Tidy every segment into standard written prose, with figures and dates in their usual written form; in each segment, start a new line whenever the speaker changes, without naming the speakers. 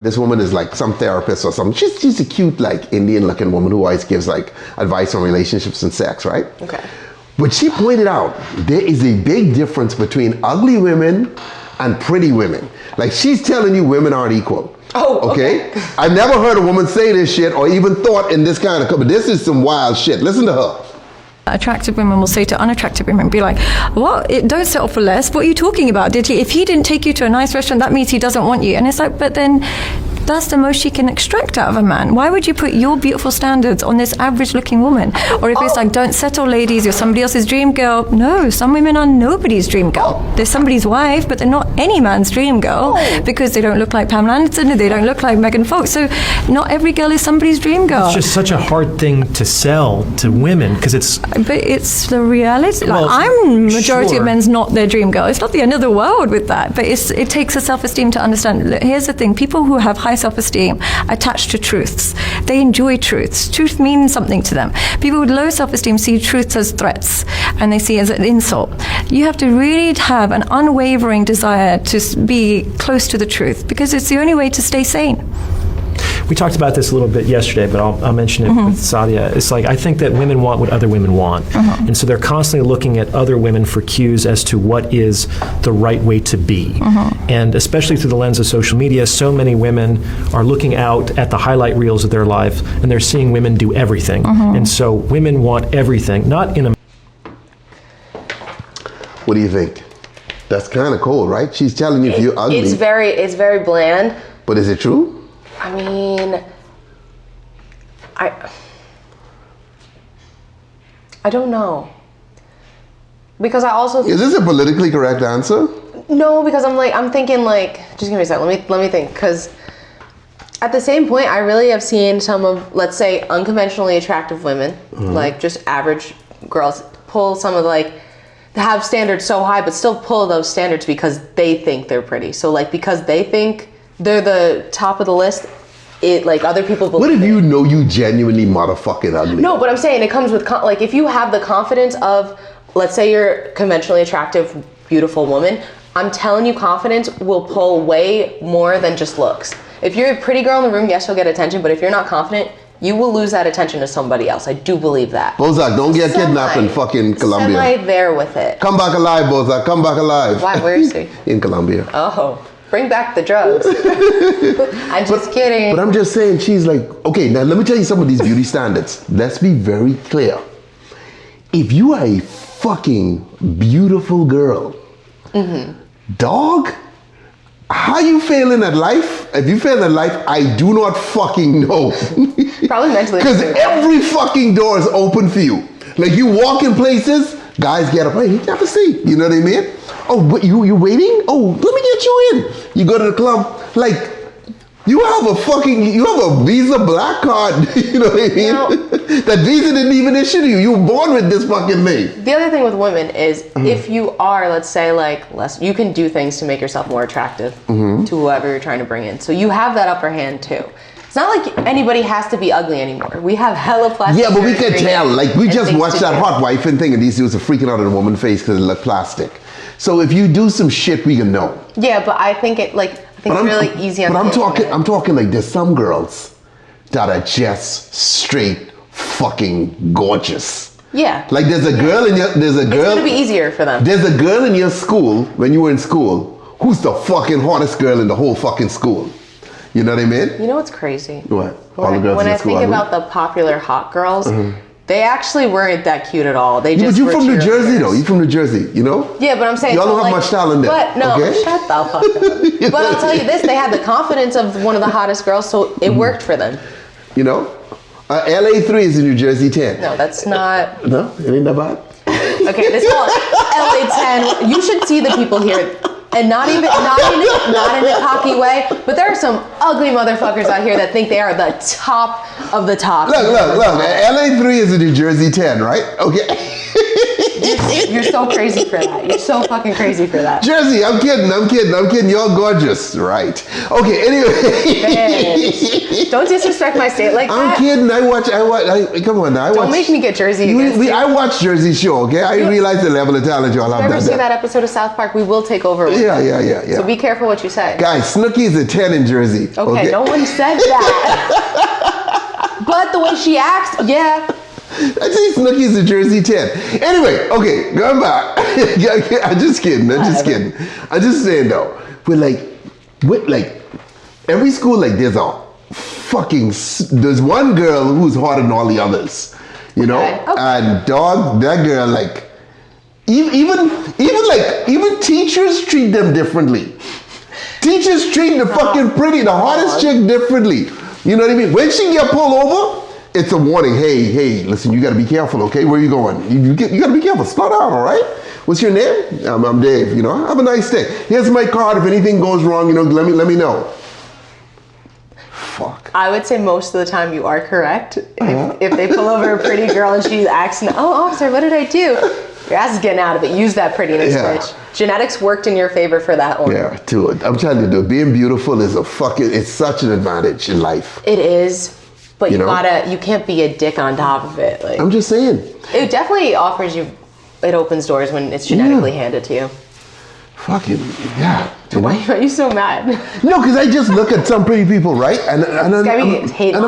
This woman is like some therapist or something. She's a cute, like, Indian-looking woman who always gives, like, advice on relationships and sex, right?
Okay.
But she pointed out there is a big difference between ugly women and pretty women. Like, she's telling you women aren't equal.
Oh, okay.
I've never heard a woman say this shit or even thought in this kind of, but this is some wild shit. Listen to her.
Attractive women will say to unattractive women, be like, "What? Don't settle for less. What are you talking about? If he didn't take you to a nice restaurant, that means he doesn't want you." And it's like, but then that's the most she can extract out of a man. Why would you put your beautiful standards on this average looking woman? Or if it's like, don't settle, ladies, you're somebody else's dream girl. No, some women are nobody's dream girl. They're somebody's wife, but they're not any man's dream girl because they don't look like Pamela Anderson or they don't look like Megan Fox. So not every girl is somebody's dream girl.
It's just such a hard thing to sell to women because it's...
But it's the reality. Like,
Well,
I'm majority
sure.
of men's not their dream girl. It's not the end of the world with that. But it takes a self-esteem to understand. Look, here's the thing. People who have high self-esteem attached to truths. They enjoy truths. Truth means something to them. People with low self-esteem see truths as threats and they see it as an insult. You have to really have an unwavering desire to be close to the truth because it's the only way to stay sane.
We talked about this a little bit yesterday, but I'll mention it with Sadia. It's like, I think that women want what other women want. And so they're constantly looking at other women for cues as to what is the right way to be. And especially through the lens of social media, so many women are looking out at the highlight reels of their life and they're seeing women do everything. And so women want everything, not in a...
What do you think? That's kind of cold, right? She's telling you if you're ugly.
It's very bland.
But is it true?
I mean, I don't know. Because I also...
Is this a politically correct answer?
No, because I'm thinking like, just give me a second, let me think, because at the same point, I really have seen some of, let's say, unconventionally attractive women, like just average girls, pull some of like, have standards so high, but still pull those standards because they think they're pretty. So like, because they think they're the top of the list, it like other people believe.
What if you know you genuinely motherfucking ugly?
No, but I'm saying it comes with like if you have the confidence of, let's say you're a conventionally attractive, beautiful woman, I'm telling you confidence will pull way more than just looks. If you're a pretty girl in the room, yes, you'll get attention, but if you're not confident, you will lose that attention to somebody else. I do believe that.
Bozak, don't get kidnapped in fucking Colombia.
Semi there with it.
Come back alive, Bozak. Come back alive.
Why? Where is he?
In Colombia.
Oh. Bring back the drugs. I'm just kidding.
But I'm just saying, she's like, okay, now let me tell you some of these beauty standards. Let's be very clear. If you are a fucking beautiful girl, dog, how you feeling at life? If you fail at life, I do not fucking know.
Probably mentally.
Because every fucking door is open for you. Like you walk in places, guys get up, hey, have a seat. You know what I mean? Oh, but you waiting? Oh, let me get you in. You go to the club, like, you have a Visa black card, you know what I mean?
Now,
that Visa didn't even issue to you. You were born with this fucking thing.
The other thing with women is if you are, let's say, like, you can do things to make yourself more attractive to whoever you're trying to bring in. So you have that upper hand too. It's not like anybody has to be ugly anymore. We have hella plastic.
Yeah, but we can tell. Like, we just
things
watched
to
that
do.
hot wife and thing, and these dudes are freaking out at a woman's face because it looked plastic. So if you do some shit, we can know.
Yeah, but I think it's really easy on
But
the
I'm talking like there's some girls that are just straight fucking gorgeous.
Yeah.
Like there's a girl in your,
It's gonna be easier for them.
There's a girl in your school, when you were in school, who's the fucking hottest girl in the whole fucking school. You know what I mean?
You know what's crazy?
What? All the girls
When
in
I
school
think
are
about the popular hot girls, they actually weren't that cute at all. They just
but you're
were
from New Jersey
cheerleaders.
though. You're from New Jersey, you know?
Yeah, but I'm saying
Y'all
so,
don't have
like,
much talent there.
But no,
okay?
shut the fuck up. But I'll tell you this: they had the confidence of one of the hottest girls, so it worked for them.
You know? LA 3 is in New Jersey 10.
No, that's not.
No? It ain't that bad?
Okay, this is LA 10. You should see the people here. And not in a cocky way, but there are some ugly motherfuckers out here that think they are the top of the top.
Look. LA 3 is in New Jersey 10, right? Okay.
You're so crazy for that. You're so fucking crazy for that.
Jersey, I'm kidding. You're gorgeous. Right. Okay, anyway.
Don't disrespect my state like
I'm
that.
kidding. Come on now.
Don't make me get Jersey against you.
I watch Jersey Shore, okay? I realize the level of talent y'all have.
If you ever see that episode of South Park, we will take over with
Yeah.
So be careful what you say.
Guys, Snooki is a 10 in Jersey.
Okay, no one said that. But the way she acts, yeah.
I say Snooki's a Jersey 10. Anyway, okay, going back. I'm just kidding. I'm just saying though, with every school, like there's one girl who's harder than all the others, you know?
Okay.
And dog, that girl, like, even teachers treat them differently. Teachers treat the fucking the hottest chick differently. You know what I mean? When she get pulled over, it's a warning. Hey, listen, you gotta be careful, okay? Where you going? You gotta be careful. Slow down, all right? What's your name? I'm Dave. You know, have a nice day. Here's my card. If anything goes wrong, you know, let me know. Fuck.
I would say most of the time you are correct. If they pull over a pretty girl and she's asking, "Oh, officer, what did I do?" Your ass is getting out of it. Use that prettiness, bitch. Genetics worked in your favor for that one.
Yeah, dude. I'm telling you, dude, being beautiful is it's such an advantage in life.
It is, but
You know?
you can't be a dick on top of it. Like,
I'm just saying.
it definitely it opens doors when it's genetically handed to you.
Fucking, yeah.
Why are you so mad?
No, because I just look at some pretty people, right? And I'm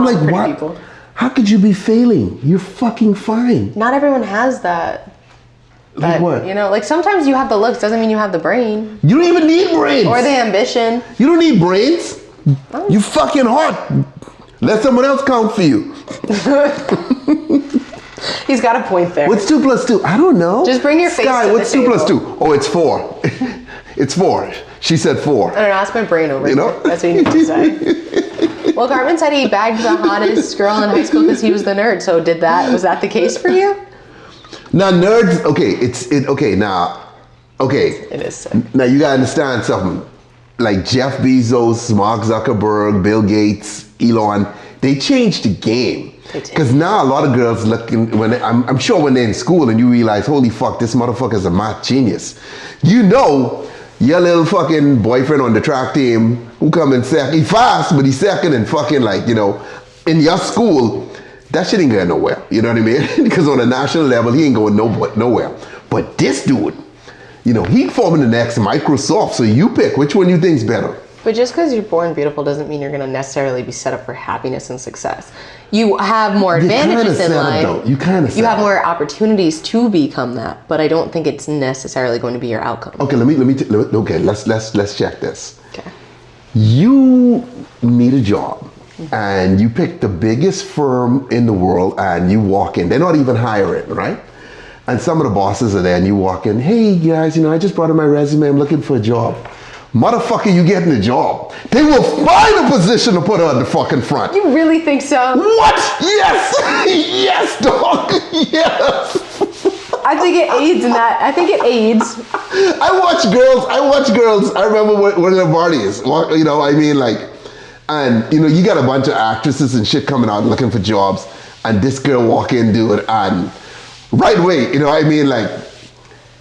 like,
pretty
what?
people.
How could you be failing? You're fucking fine.
Not everyone has that.
Like what?
You know, like sometimes you have the looks, doesn't mean you have the brain.
You don't even need brains.
Or the ambition.
You don't need brains. You fucking hot. Let someone else count for you.
He's got a point there.
What's 2 plus 2? I don't know.
Just bring your face
Sky,
to
what's
the
2 plus
table.
2? Oh, it's 4. It's 4. She said 4.
I don't know, that's my brain over
You
there.
know?
That's what you need to say. Well, Cartman said he bagged the hottest girl in high school because he was the nerd. So was that the case for you?
Now nerds,
It is sick.
Now you gotta understand something. Like Jeff Bezos, Mark Zuckerberg, Bill Gates, Elon, they changed the game.
They did.
Because now a lot of girls looking I'm sure when they're in school and you realize, holy fuck, this motherfucker's a math genius. You know, your little fucking boyfriend on the track team who come in second, he fast, but he's second and fucking like, you know, in your school, that shit ain't going nowhere. You know what I mean? Because on a national level, he ain't going nowhere. But this dude, you know, he forming the next Microsoft. So you pick which one you think's better.
But just because you're born beautiful doesn't mean you're going to necessarily be set up for happiness and success. You have more advantages in life. You have more opportunities to become that, but I don't think it's necessarily going to be your outcome.
Okay, let's check this.
Okay.
You need a job and you pick the biggest firm in the world and you walk in. They're not even hiring, right? And some of the bosses are there and you walk in, hey guys, you know, I just brought in my resume, I'm looking for a job. Motherfucker, you getting a job. They will find a position to put her on the fucking front.
You really think so?
What? Yes! Yes, dog! Yes!
I think it aids in that. I think it aids.
I watch girls. I remember one of the parties. You know, I mean, like, and you know, you got a bunch of actresses and shit coming out looking for jobs, and this girl walk in, dude, and right away, you know, I mean, like,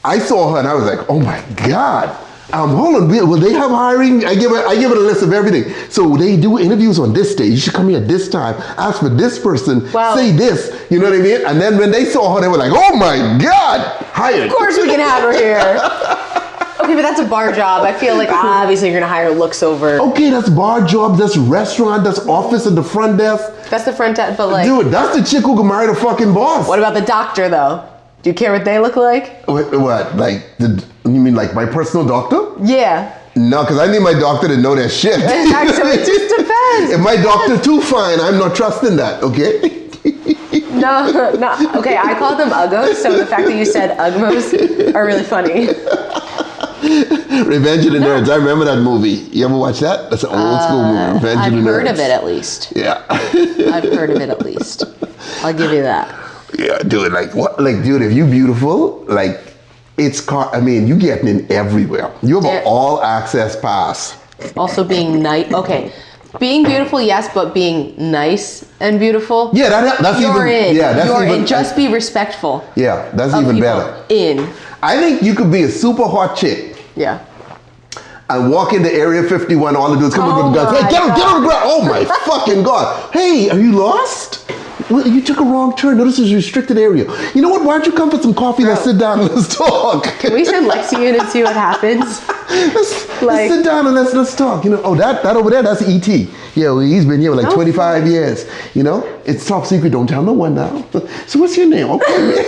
I saw her and I was like, oh my god. Hold on, will they have hiring? I give it a list of everything. So they do interviews on this day. You should come here this time. Ask for this person.
Wow.
Say this. You know what I mean? And then when they saw her, they were like, "Oh my God, hired!"
Of course, we can have her here. Okay, but that's a bar job. I feel like obviously you're gonna hire looks over.
Okay, that's bar job. That's restaurant. That's office at the front desk.
That's the front desk, but like,
dude, that's the chick who can marry the fucking boss.
What about the doctor though? Do you care what they look like?
What? Like, you mean like my personal doctor?
Yeah.
No, because I need my doctor to know their shit.
Actually, it just depends.
If my doctor too fine, I'm not trusting that, okay?
No. Okay, I call them uggos, so the fact that you said ugmos are really funny.
Revenge of the Nerds. I remember that movie. You ever watch that? That's an old school movie. Revenge of the Nerds.
I've heard of it at least.
Yeah.
I've heard of it at least. I'll give you that.
Yeah, dude, like what? Like, dude, if you beautiful, like, I mean, you getting in everywhere. You have an all access pass.
Also being nice. Okay, Being beautiful, yes, but being nice and beautiful.
Yeah, that's
you're
even.
in.
Yeah, that's
you're
even.
in. Just be respectful.
Yeah, that's
of
even
people.
better.
In.
I think you could be a super hot chick
Yeah.
and walk into Area 51. All they do is come up with the guns. Hey, get on the ground! Oh my fucking god! Hey, are you lost? Well, you took a wrong turn. No, this is a restricted area. You know what? Why don't you come for some coffee? Let's sit down and let's talk.
Can we send Lexi in and see what happens?
Let's sit down and let's talk. You know, oh that over there, that's E.T. Yeah, well, he's been here for like 25 years. You know, it's top secret. Don't tell no one now. So what's your name? Okay.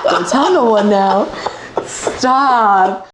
Don't tell no one now. Stop.